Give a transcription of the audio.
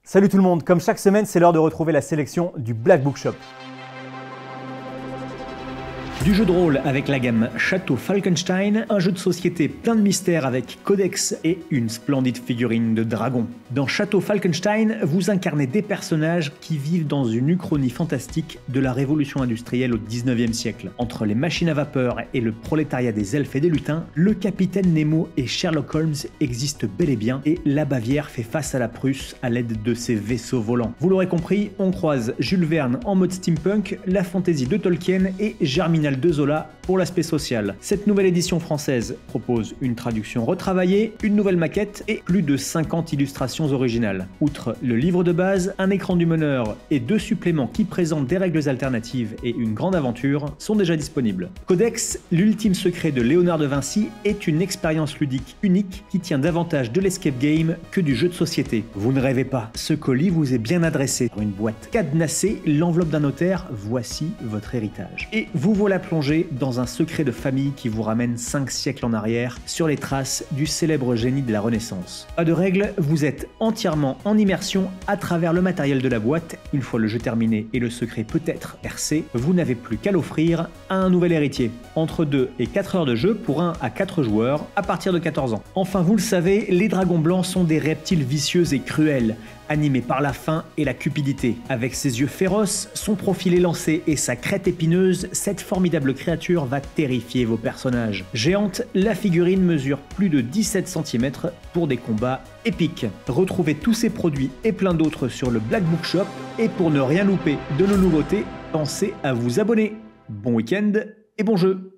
Salut tout le monde, comme chaque semaine, c'est l'heure de retrouver la sélection du Black Book Shop. Du jeu de rôle avec la gamme Château Falkenstein, un jeu de société plein de mystères avec codex et une splendide figurine de dragon. Dans Château Falkenstein, vous incarnez des personnages qui vivent dans une uchronie fantastique de la révolution industrielle au 19e siècle. Entre les machines à vapeur et le prolétariat des elfes et des lutins, le capitaine Nemo et Sherlock Holmes existent bel et bien et la Bavière fait face à la Prusse à l'aide de ses vaisseaux volants. Vous l'aurez compris, on croise Jules Verne en mode steampunk, la fantaisie de Tolkien et Germinal de Zola pour l'aspect social. Cette nouvelle édition française propose une traduction retravaillée, une nouvelle maquette et plus de 50 illustrations originales. Outre le livre de base, un écran du meneur et 2 suppléments qui présentent des règles alternatives et une grande aventure sont déjà disponibles. Codex, l'ultime secret de Léonard de Vinci, est une expérience ludique unique qui tient davantage de l'escape game que du jeu de société. Vous ne rêvez pas, ce colis vous est bien adressé. Dans une boîte cadenassée, l'enveloppe d'un notaire, voici votre héritage. Et vous voilà plongé dans un secret de famille qui vous ramène 5 siècles en arrière sur les traces du célèbre génie de la Renaissance. Pas de règles, vous êtes entièrement en immersion à travers le matériel de la boîte. Une fois le jeu terminé et le secret peut-être percé, vous n'avez plus qu'à l'offrir à un nouvel héritier. Entre 2 et 4 heures de jeu pour 1 à 4 joueurs à partir de 14 ans. Enfin, vous le savez, les dragons blancs sont des reptiles vicieux et cruels, animé par la faim et la cupidité. Avec ses yeux féroces, son profil élancé et sa crête épineuse, cette formidable créature va terrifier vos personnages. Géante, la figurine mesure plus de 17 cm pour des combats épiques. Retrouvez tous ces produits et plein d'autres sur le Black Book Shop, et pour ne rien louper de nos nouveautés, pensez à vous abonner. Bon week-end et bon jeu!